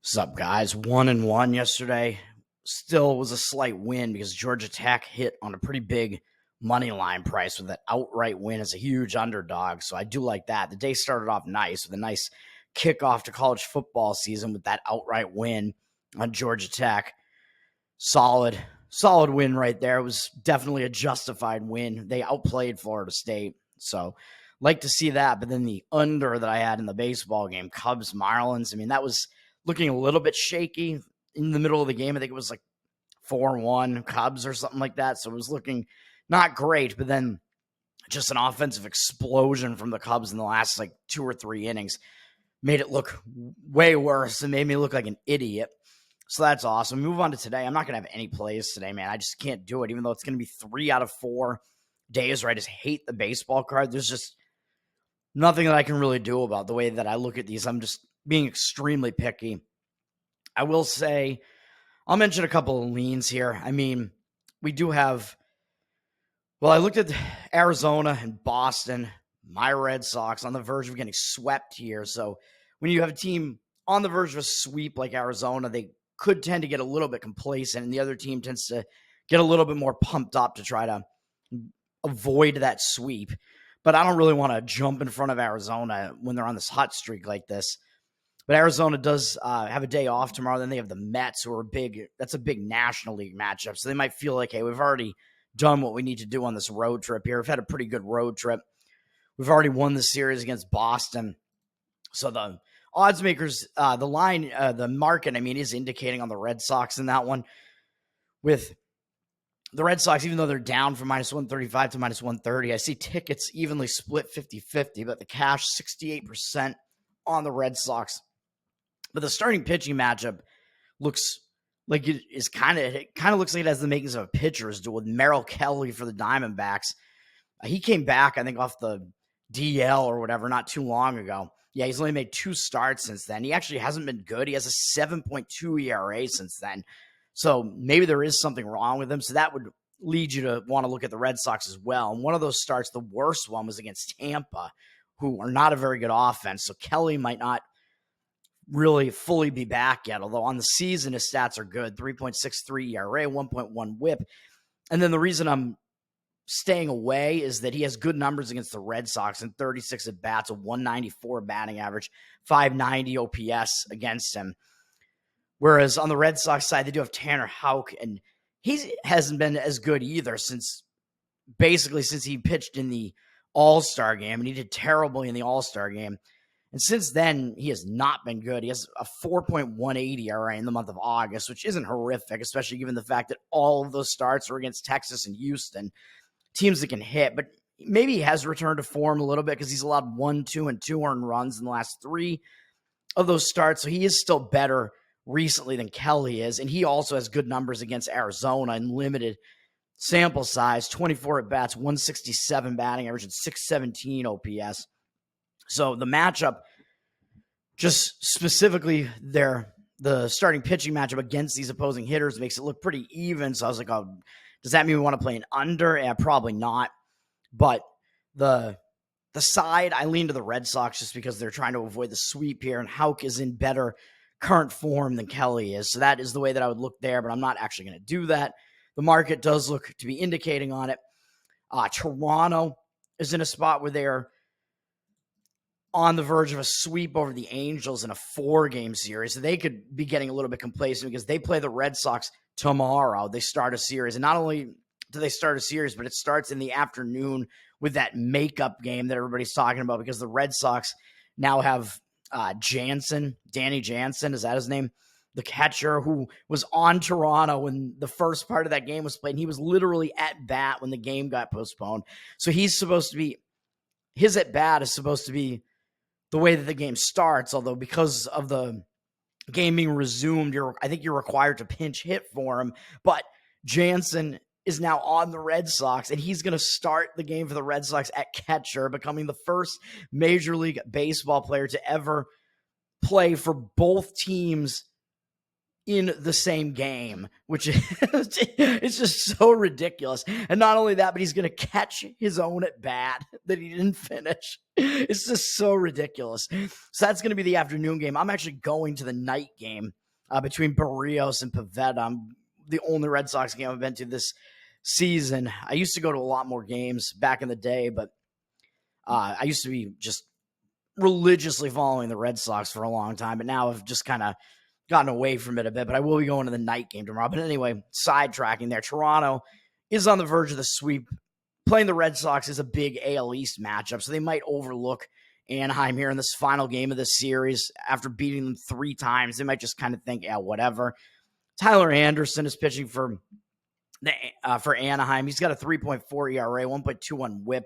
What's up, guys? 1-1 yesterday. Still was a slight win because Georgia Tech hit on a pretty big money line price with that outright win as a huge underdog. So I do like that. The day started off nice with a nice kickoff to college football season with that outright win on Georgia Tech. Solid win right there. It was definitely a justified win. They outplayed Florida State. So like to see that. But then the under that I had in the baseball game, Cubs Marlins, that was looking a little bit shaky in the middle of the game. I think it was like 4-1 Cubs or something like that. So it was looking not great, but then just an offensive explosion from the Cubs in the last like 2 or 3 innings made it look way worse and made me look like an idiot. So that's awesome. Move on to today. I'm not going to have any plays today, man. I just can't do it, even though it's going to be 3 out of 4 days where I just hate the baseball card. There's just nothing that I can really do about the way that I look at these. I'm just being extremely picky. I will say, I'll mention a couple of leans here. We do have, I looked at Arizona and Boston, my Red Sox, on the verge of getting swept here. So when you have a team on the verge of a sweep like Arizona, they could tend to get a little bit complacent, and the other team tends to get a little bit more pumped up to try to avoid that sweep. But I don't really want to jump in front of Arizona when they're on this hot streak like this. But Arizona does have a day off tomorrow. Then they have the Mets, who are that's a big National League matchup. So they might feel like, hey, we've already done what we need to do on this road trip here. We've had a pretty good road trip. We've already won the series against Boston. So the odds makers, the line, the market, is indicating on the Red Sox in that one. With the Red Sox, even though they're down from -135 to -130, I see tickets evenly split 50-50, but the cash 68% on the Red Sox. But the starting pitching matchup looks like it looks like it has the makings of a pitcher's duel with Merrill Kelly for the Diamondbacks. He came back, I think, off the DL or whatever not too long ago. Yeah, he's only made 2 starts since then. He actually hasn't been good. He has a 7.2 ERA since then. So maybe there is something wrong with him. So that would lead you to want to look at the Red Sox as well. And one of those starts, the worst one, was against Tampa, who are not a very good offense. So Kelly might not really fully be back yet, although on the season his stats are good. 3.63 ERA, 1.1 whip. And then the reason I'm staying away is that he has good numbers against the Red Sox in 36 at bats, a 194 batting average, 590 OPS against him. Whereas on the Red Sox side, they do have Tanner Houck, and he hasn't been as good either since he pitched in the All-Star game, and he did terribly in the All-Star game. And since then, he has not been good. He has a 4.18 ERA in the month of August, which isn't horrific, especially given the fact that all of those starts were against Texas and Houston, teams that can hit. But maybe he has returned to form a little bit because he's allowed 1, 2, and 2 earned runs in the last 3 of those starts. So he is still better recently than Kelly is. And he also has good numbers against Arizona in limited sample size, 24 at bats, 167 batting average, and 617 OPS. So the matchup, just specifically the starting pitching matchup against these opposing hitters, makes it look pretty even. So I was like, oh, does that mean we want to play an under? Yeah, probably not. But the side, I lean to the Red Sox just because they're trying to avoid the sweep here, and Houck is in better current form than Kelly is. So that is the way that I would look there, but I'm not actually going to do that. The market does look to be indicating on it. Toronto is in a spot where they're on the verge of a sweep over the Angels in a 4-game series. So they could be getting a little bit complacent because they play the Red Sox tomorrow. They start a series. And not only do they start a series, but it starts in the afternoon with that makeup game that everybody's talking about because the Red Sox now have Danny Jansen, is that his name? The catcher who was on Toronto when the first part of that game was played. And he was literally at bat when the game got postponed. So his at bat is supposed to be the way that the game starts, although because of the game being resumed, I think you're required to pinch hit for him. But Jansen is now on the Red Sox, and he's going to start the game for the Red Sox at catcher, becoming the first Major League Baseball player to ever play for both teams in the same game, which is it's just so ridiculous. And not only that, but he's going to catch his own at bat that he didn't finish. It's just so ridiculous. So that's going to be the afternoon game. I'm actually going to the night game between Barrios and Pivetta. I'm the only Red Sox game I've been to this season. I used to go to a lot more games back in the day, but I used to be just religiously following the Red Sox for a long time, but now I've just kind of gotten away from it a bit, but I will be going to the night game tomorrow. But anyway, sidetracking there, Toronto is on the verge of the sweep. Playing the Red Sox is a big AL East matchup, so they might overlook Anaheim here in this final game of this series. After beating them 3 times, they might just kind of think, yeah, whatever. Tyler Anderson is pitching for Anaheim. He's got a 3.4 ERA, 1.21 WHIP,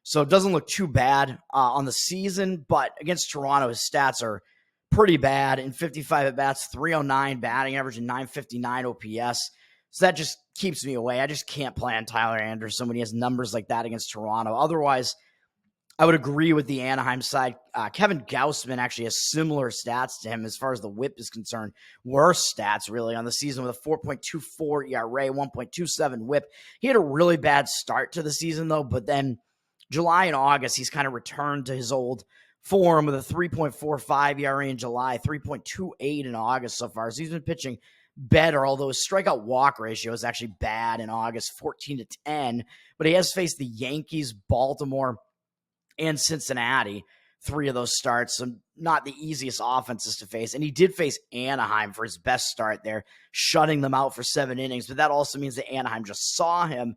so it doesn't look too bad on the season, but against Toronto, his stats are pretty bad. In 55 at-bats, 309 batting average, and 959 OPS. So that just keeps me away. I just can't play on Tyler Anderson when he has numbers like that against Toronto. Otherwise, I would agree with the Anaheim side. Kevin Gausman actually has similar stats to him as far as the WHIP is concerned. Worse stats, really, on the season with a 4.24 ERA, 1.27 WHIP. He had a really bad start to the season, though, but then July and August, he's kind of returned to his old form with a 3.45 ERA in July, 3.28 in August so far. So he's been pitching better, although his strikeout walk ratio is actually bad in August, 14-10. But he has faced the Yankees, Baltimore, and Cincinnati, 3 of those starts. So not the easiest offenses to face. And he did face Anaheim for his best start there, shutting them out for 7 innings. But that also means that Anaheim just saw him.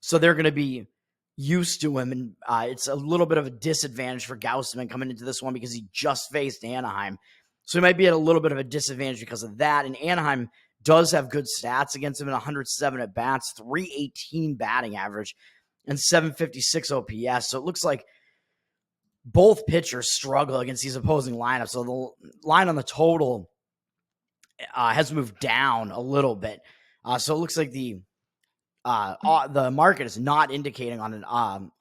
So they're going to be used to him, and it's a little bit of a disadvantage for Gausman coming into this one because he just faced Anaheim. So he might be at a little bit of a disadvantage because of that, and Anaheim does have good stats against him in 107 at-bats, 318 batting average, and 756 OPS. So it looks like both pitchers struggle against these opposing lineups. So the line on the total has moved down a little bit. So it looks like the market is not indicating on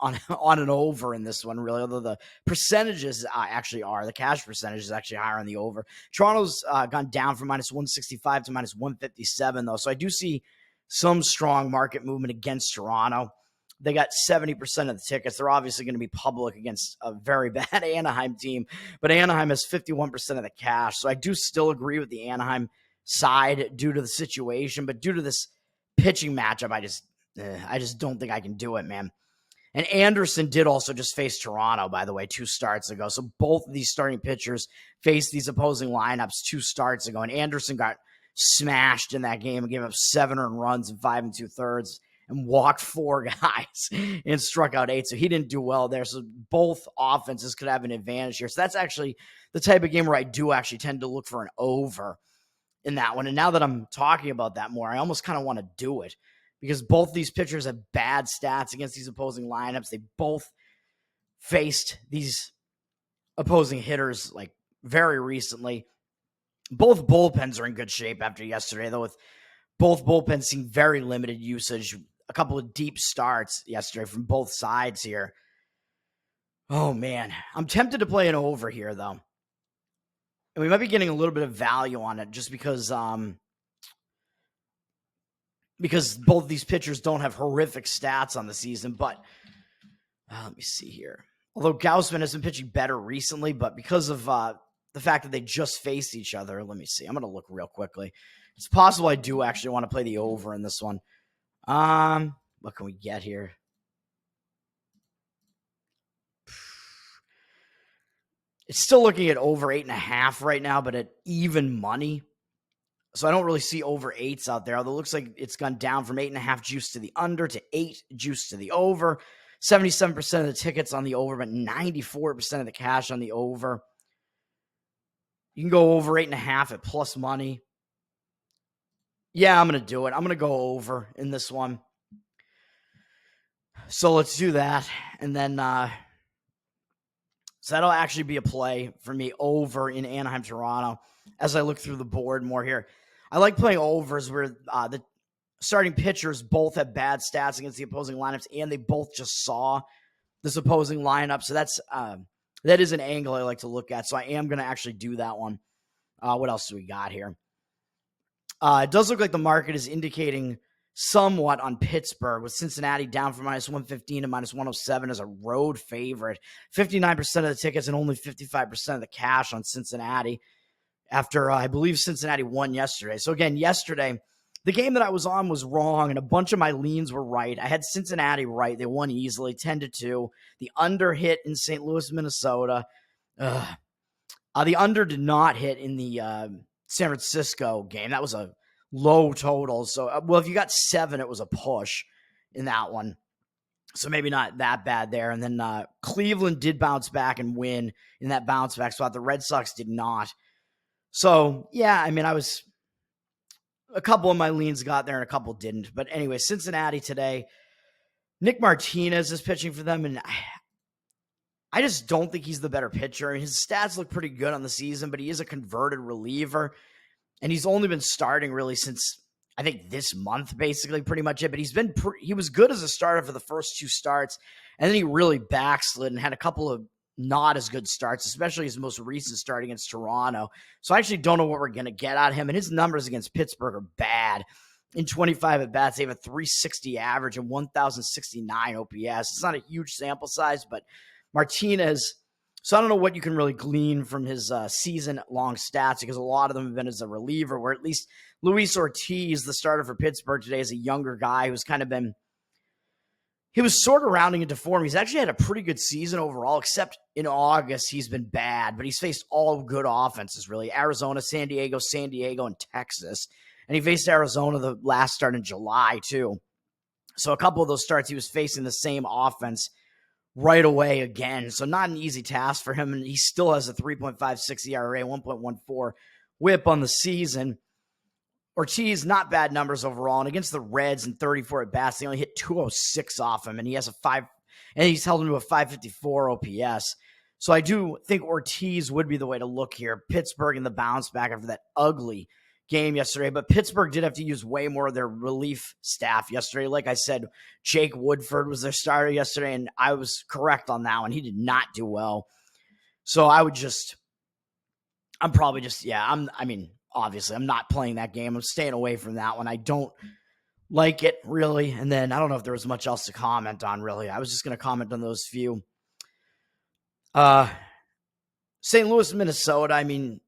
an over in this one, really, although the percentages actually are. The cash percentage is actually higher on the over. Toronto's gone down from minus 165 to minus 157, though, so I do see some strong market movement against Toronto. They got 70% of the tickets. They're obviously going to be public against a very bad Anaheim team, but Anaheim has 51% of the cash, so I do still agree with the Anaheim side due to the situation, but due to this pitching matchup, I just don't think I can do it, man. And Anderson did also just face Toronto, by the way, 2 starts ago. So both of these starting pitchers faced these opposing lineups 2 starts ago. And Anderson got smashed in that game and gave up 7 earned runs in 5 2/3 and walked 4 guys and struck out 8. So he didn't do well there. So both offenses could have an advantage here. So that's actually the type of game where I do actually tend to look for an over in that one. And now that I'm talking about that more, I almost kind of want to do it because both these pitchers have bad stats against these opposing lineups. They both faced these opposing hitters like very recently. Both bullpens are in good shape after yesterday, though, with both bullpens seeing very limited usage. A couple of deep starts yesterday from both sides here. Oh, man. I'm tempted to play an over here, though. And we might be getting a little bit of value on it just because both these pitchers don't have horrific stats on the season. But let me see here. Although Gausman has been pitching better recently, but because of the fact that they just faced each other, let me see. I'm going to look real quickly. It's possible I do actually want to play the over in this one. What can we get here? It's still looking at over 8.5 right now, but at even money. So I don't really see over 8s out there, although it looks like it's gone down from 8.5 juice to the under to 8 juice to the over. 77% of the tickets on the over, but 94% of the cash on the over. You can go over 8.5 at plus money. Yeah, I'm going to do it. I'm going to go over in this one. So let's do that. And then, so that'll actually be a play for me over in Anaheim, Toronto, as I look through the board more here. I like playing overs where the starting pitchers both have bad stats against the opposing lineups, and they both just saw this opposing lineup. So that is an angle I like to look at. So I am going to actually do that one. What else do we got here? It does look like the market is indicating somewhat on Pittsburgh, with Cincinnati down from -115 to -107 as a road favorite. 59% of the tickets and only 55% of the cash on Cincinnati after I believe Cincinnati won yesterday. So again, yesterday, the game that I was on was wrong, and a bunch of my leans were right. I had Cincinnati right. They won easily, 10-2. The under hit in St. Louis, Minnesota. The under did not hit in the San Francisco game. That was a low total. So, well, if you got 7, it was a push in that one. So maybe not that bad there. And then Cleveland did bounce back and win in that bounce back spot. The Red Sox did not. So, yeah, I mean, a couple of my leans got there and a couple didn't. But anyway, Cincinnati today, Nick Martinez is pitching for them, and I just don't think he's the better pitcher. I mean, his stats look pretty good on the season, but he is a converted reliever, and he's only been starting really since, I think, this month, basically, pretty much it. But he was good as a starter for the first 2 starts, and then he really backslid and had a couple of not as good starts, especially his most recent start against Toronto. So I actually don't know what we're going to get out of him, and his numbers against Pittsburgh are bad. In 25 at-bats, they have a 360 average and 1,069 OPS. It's not a huge sample size, but Martinez, so I don't know what you can really glean from his season-long stats, because a lot of them have been as a reliever, where at least Luis Ortiz, the starter for Pittsburgh today, is a younger guy who's kind of been, he was sort of rounding into form. He's actually had a pretty good season overall, except in August he's been bad, but he's faced all good offenses, really. Arizona, San Diego, and Texas. And he faced Arizona the last start in July, too. So a couple of those starts, he was facing the same offense right away again. So not an easy task for him. And he still has a 3.56 ERA, 1.14 whip on the season. Ortiz, not bad numbers overall. And against the Reds in 34 at-bats, they only hit 206 off him. And he has he's held him to a 554 OPS. So I do think Ortiz would be the way to look here. Pittsburgh in the bounce back after that ugly game yesterday, but Pittsburgh did have to use way more of their relief staff yesterday. Like I said, Jake Woodford was their starter yesterday, and I was correct on that one. He did not do well. So obviously, I'm not playing that game. I'm staying away from that one. I don't like it, really. And then I don't know if there was much else to comment on, really. I was just going to comment on those few. St. Louis, Minnesota, I mean,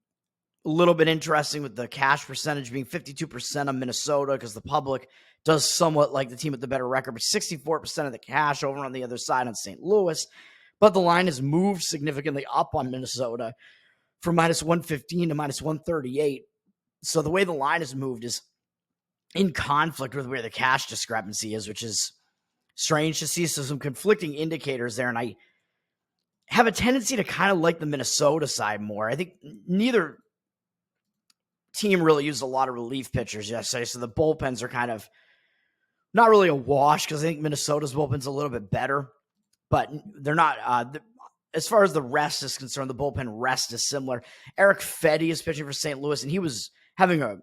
a little bit interesting with the cash percentage being 52% on Minnesota, because the public does somewhat like the team with the better record, but 64% of the cash over on the other side on St. Louis. But the line has moved significantly up on Minnesota from -115 to -138. So the way the line has moved is in conflict with where the cash discrepancy is, which is strange to see. So some conflicting indicators there, and I have a tendency to kind of like the Minnesota side more. I think neither team really used a lot of relief pitchers yesterday, so the bullpens are kind of not really a wash, because I think Minnesota's bullpen's a little bit better, but they're not. As far as the rest is concerned, the bullpen rest is similar. Eric Fedde is pitching for St. Louis, and he was having a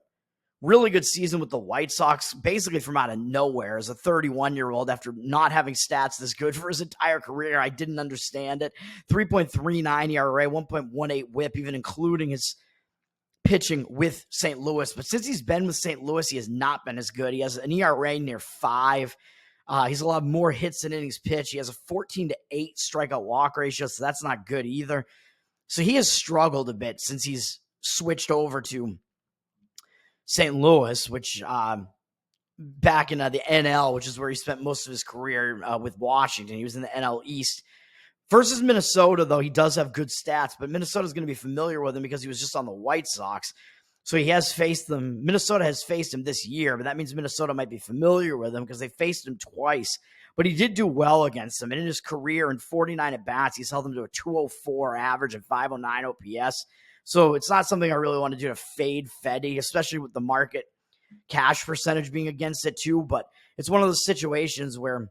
really good season with the White Sox, basically from out of nowhere, as a 31-year-old after not having stats this good for his entire career. I didn't understand it. 3.39 ERA, 1.18 whip, even including his pitching with St. Louis. But since he's been with St. Louis, he has not been as good. He has an ERA near 5. He's allowed more hits than innings pitched. He has a 14-8 strikeout walk ratio, so that's not good either. So he has struggled a bit since he's switched over to St. Louis, which back in the NL, which is where he spent most of his career with Washington. He was in the NL East. Versus Minnesota, though, he does have good stats, but Minnesota's going to be familiar with him because he was just on the White Sox. So he has faced them. Minnesota has faced him this year, but that means Minnesota might be familiar with him because they faced him twice. But he did do well against them. And in his career, in 49 at-bats, he's held them to a 204 average and 509 OPS. So it's not something I really want to do to fade Fedde, especially with the market cash percentage being against it too. But it's one of those situations where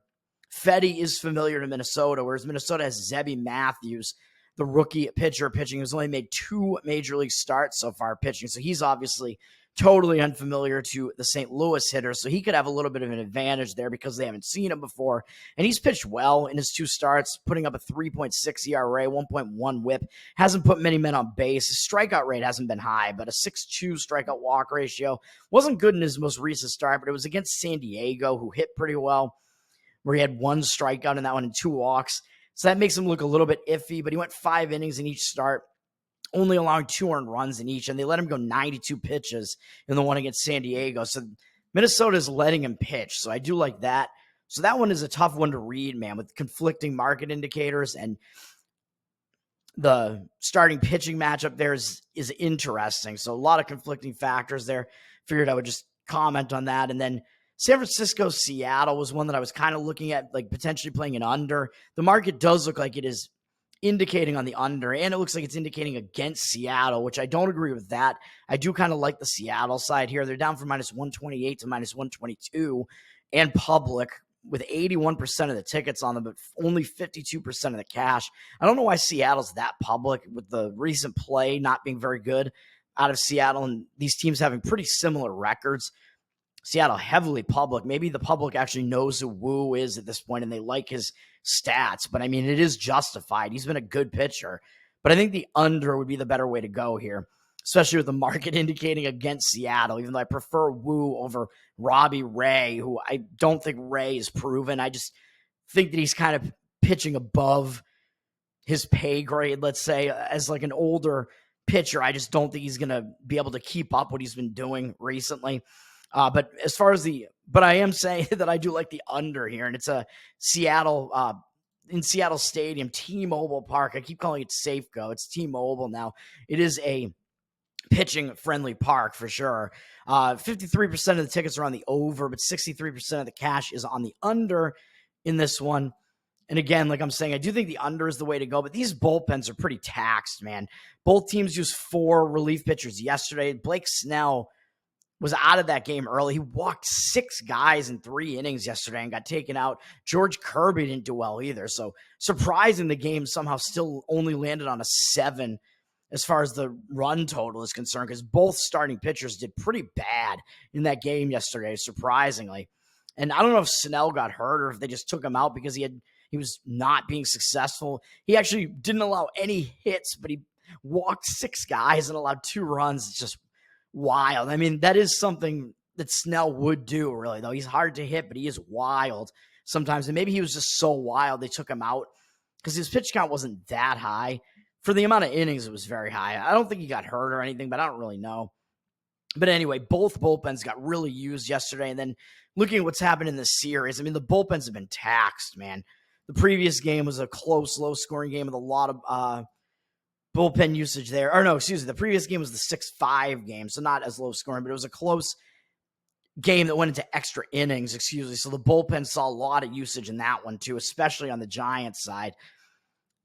Fedde is familiar to Minnesota, whereas Minnesota has Zebby Matthews, the rookie pitcher pitching, who's only made 2 major league starts so far pitching. So he's obviously totally unfamiliar to the St. Louis hitters, so he could have a little bit of an advantage there because they haven't seen him before. And he's pitched well in his 2 starts, putting up a 3.6 ERA, 1.1 whip. Hasn't put many men on base. His strikeout rate hasn't been high, but a 6.2 strikeout walk ratio. Wasn't good in his most recent start, but it was against San Diego, who hit pretty well, where he had 1 strikeout in that one and 2 walks. So that makes him look a little bit iffy, but he went 5 innings in each start, only allowing 2 earned runs in each, and they let him go 92 pitches in the one against San Diego. So Minnesota is letting him pitch, so I do like that. So that one is a tough one to read, man, with conflicting market indicators, and the starting pitching matchup there is interesting. So a lot of conflicting factors there. Figured I would just comment on that. And then San Francisco, Seattle was one that I was kind of looking at, like potentially playing an under. The market does look like it is indicating on the under, and it looks like it's indicating against Seattle, which I don't agree with that. I do kind of like the Seattle side here. They're down from -128 to -122 and public with 81% of the tickets on them, but only 52% of the cash. I don't know why Seattle's that public with the recent play not being very good out of Seattle and these teams having pretty similar records. Seattle heavily public. Maybe the public actually knows who Wu is at this point and they like his stats. But I mean, it is justified. He's been a good pitcher. But I think the under would be the better way to go here, especially with the market indicating against Seattle, even though I prefer Wu over Robbie Ray, who I don't think Ray is proven. I just think that he's kind of pitching above his pay grade, let's say, as like an older pitcher. I just don't think he's going to be able to keep up what he's been doing recently. But as far as but I am saying that I do like the under here, and it's a Seattle, in Seattle Stadium, T-Mobile Park. I keep calling it Safeco. It's T-Mobile now. It is a pitching-friendly park for sure. 53% of the tickets are on the over, but 63% of the cash is on the under in this one. And again, like I'm saying, I do think the under is the way to go, but these bullpens are pretty taxed, man. Both teams used 4 relief pitchers yesterday. Blake Snell was out of that game early. He walked 6 guys in 3 innings yesterday and got taken out. George Kirby didn't do well either. So surprising, the game somehow still only landed on a 7 as far as the run total is concerned, because both starting pitchers did pretty bad in that game yesterday, surprisingly. And I don't know if Snell got hurt or if they just took him out because he was not being successful. He actually didn't allow any hits, but he walked 6 guys and allowed 2 runs. It's just wild. I mean, that is something that Snell would do, really, though. He's hard to hit, but he is wild sometimes. And maybe he was just so wild they took him out because his pitch count wasn't that high. For the amount of innings, it was very high. I don't think he got hurt or anything, but I don't really know. But anyway, both bullpens got really used yesterday. And then looking at what's happened in the series, I mean, the bullpens have been taxed, man. The previous game was a close, low-scoring game with a lot of bullpen usage there. Or no, excuse me. The previous game was the 6-5 game, so not as low scoring, but it was a close game that went into extra innings, excuse me. So the bullpen saw a lot of usage in that one too, especially on the Giants side.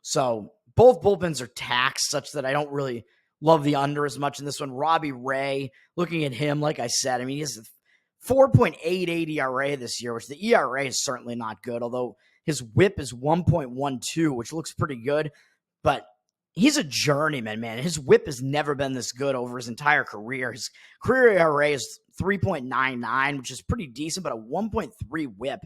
So both bullpens are taxed such that I don't really love the under as much in this one. Robbie Ray, looking at him, like I said, I mean, he has a 4.88 ERA this year, which the ERA is certainly not good, although his whip is 1.12, which looks pretty good, but he's a journeyman, man. His whip has never been this good over his entire career. His career ERA is 3.99, which is pretty decent, but a 1.3 whip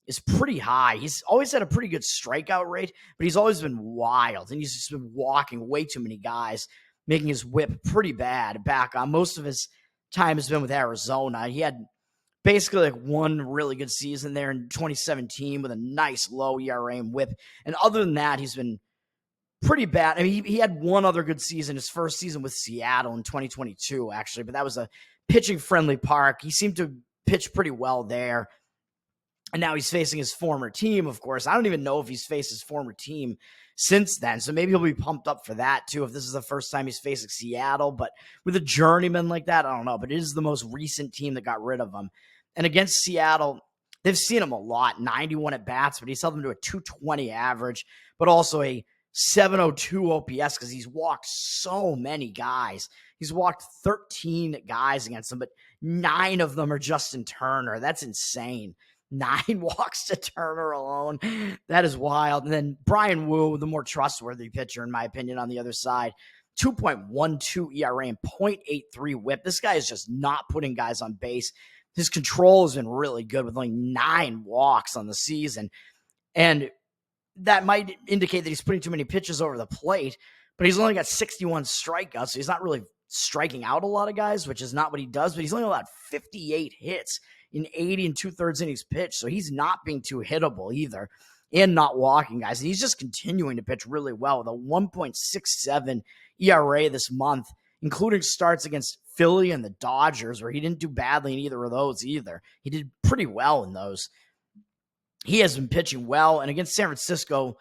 is pretty high. He's always had a pretty good strikeout rate, but he's always been wild, and he's just been walking way too many guys, making his whip pretty bad back on. Most of his time has been with Arizona. He had basically like one really good season there in 2017 with a nice low ERA and whip. And other than that, he's been pretty bad. I mean, he had one other good season, his first season with Seattle in 2022, actually, but that was a pitching-friendly park. He seemed to pitch pretty well there. And now he's facing his former team, of course. I don't even know if he's faced his former team since then, so maybe he'll be pumped up for that, too, if this is the first time he's facing Seattle. But with a journeyman like that, I don't know. But it is the most recent team that got rid of him. And against Seattle, they've seen him a lot, 91 at-bats, but he's held them to a 220 average, but also a 702 OPS because he's walked so many guys. He's walked 13 guys against them, but 9 of them are Justin Turner. That's insane. 9 walks to Turner alone. That is wild. And then Brian Wu, the more trustworthy pitcher, in my opinion, on the other side. 2.12 ERA and 0.83 whip. This guy is just not putting guys on base. His control has been really good with only 9 walks on the season. And that might indicate that he's putting too many pitches over the plate, but he's only got 61 strikeouts, so he's not really striking out a lot of guys, which is not what he does, but he's only allowed 58 hits in 80 and 2/3 innings pitched, so he's not being too hittable either and not walking guys. And he's just continuing to pitch really well with a 1.67 ERA this month, including starts against Philly and the Dodgers, where he didn't do badly in either of those either. He did pretty well in those. He has been pitching well, and against San Francisco,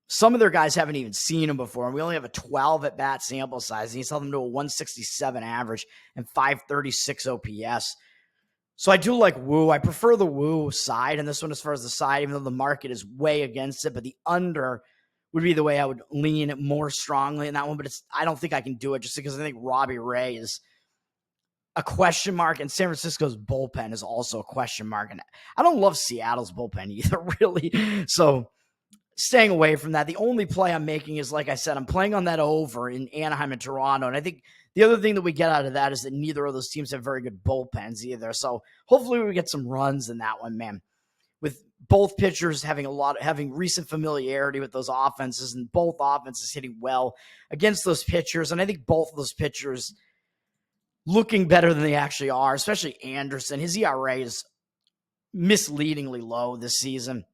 some of their guys haven't even seen him before, and we only have a 12 at-bat sample size, and he's held them to a 167 average and 536 OPS. So I do like Wu. I prefer the Wu side in this one as far as the side, even though the market is way against it, but the under would be the way I would lean more strongly in that one, but I don't think I can do it just because I think Robbie Ray is a question mark, and San Francisco's bullpen is also a question mark, and I don't love Seattle's bullpen either, really. So staying away from that. The only play I'm making is, like I said, I'm playing on that over in Anaheim and Toronto, and I think the other thing that we get out of that is that neither of those teams have very good bullpens either. So hopefully we get some runs in that one, man. With both pitchers having recent familiarity with those offenses, and both offenses hitting well against those pitchers, and I think both of those pitchers looking better than they actually are, especially Anderson. His ERA is misleadingly low this season.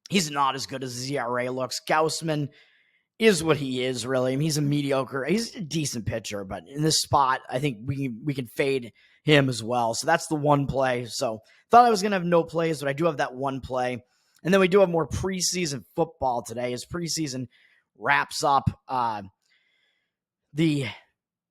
He's not as good as his ERA looks. Gausman is what he is, really. I mean, he's a decent pitcher, but in this spot, I think we can fade him as well. So that's the one play. So thought I was going to have no plays, but I do have that one play. And then we do have more preseason football today as preseason wraps up. The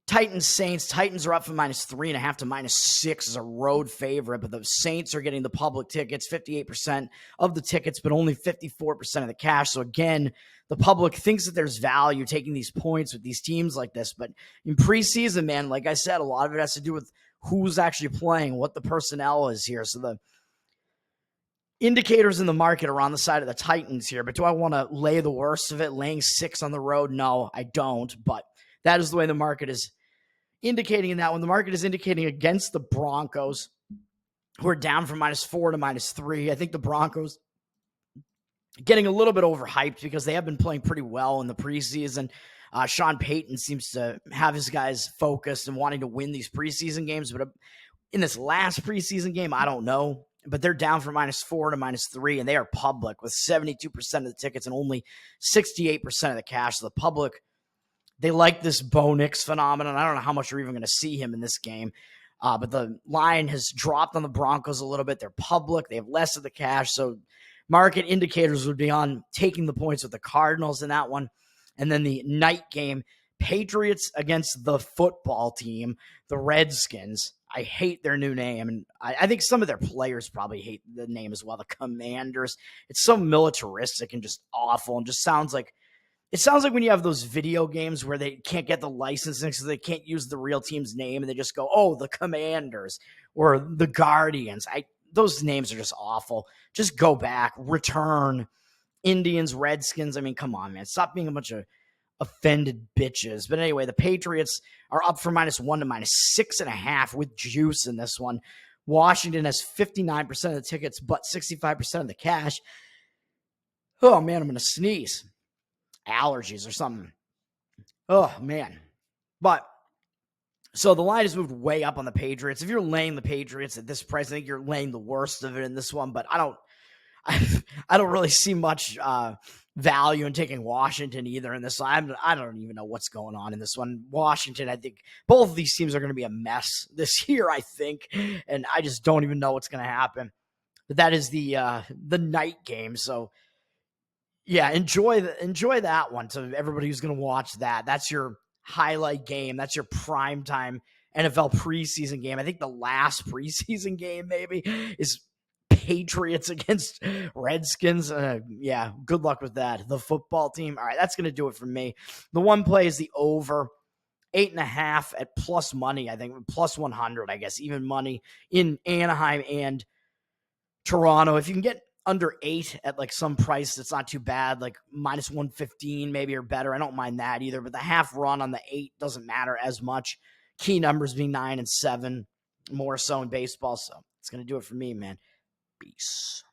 Titans are up from -3.5 to -6 as a road favorite, but the Saints are getting the public tickets, 58% of the tickets, but only 54% of the cash. So again, the public thinks that there's value taking these points with these teams like this. But in preseason, man, like I said, a lot of it has to do with who's actually playing, what the personnel is here. So the indicators in the market are on the side of the Titans here. But do I want to lay the worst of it, laying 6 on the road? No, I don't. But that is the way the market is indicating in that one. The market is indicating against the Broncos, who are down from -4 to -3. I think the Broncos getting a little bit overhyped because they have been playing pretty well in the preseason. Sean Payton seems to have his guys focused and wanting to win these preseason games. But in this last preseason game, I don't know. But they're down from -4 to -3, and they are public with 72% of the tickets and only 68% of the cash. So the public, they like this Bo Nix phenomenon. I don't know how much you're even going to see him in this game. But the line has dropped on the Broncos a little bit. They're public. They have less of the cash. So market indicators would be on taking the points with the Cardinals in that one. And then the night game, Patriots against the football team, the Redskins. I hate their new name. And I think some of their players probably hate the name as well, the Commanders. It's so militaristic and just awful and just sounds like when you have those video games where they can't get the licensing, so they can't use the real team's name, and they just go, oh, the Commanders or the Guardians. Those names are just awful. Just go back, return, Indians, Redskins. I mean, come on, man. Stop being a bunch of offended bitches. But anyway, the Patriots are up from -1 to -6.5 with juice in this one. Washington has 59% of the tickets, but 65% of the cash. Oh, man, I'm going to sneeze. Allergies or something. Oh, man. But so the line has moved way up on the Patriots. If you're laying the Patriots at this price, I think you're laying the worst of it in this one, but I don't really see much value in taking Washington either in this. I don't even know what's going on in this one. Washington, I think both of these teams are going to be a mess this year, I think, and I just don't even know what's going to happen. But that is the night game. So yeah, enjoy that one. So everybody who's going to watch that, that's your highlight game. That's your primetime NFL preseason game. I think the last preseason game maybe is Patriots against Redskins. Yeah, good luck with that. The football team. All right, that's going to do it for me. The one play is the over 8.5 at plus money. I think plus 100, I guess, even money in Anaheim and Toronto. If you can get under 8 at like some price that's not too bad, like minus 115 maybe or better. I don't mind that either, but the half run on the 8 doesn't matter as much. Key numbers being 9 and 7, more so in baseball. So it's going to do it for me, man. Peace.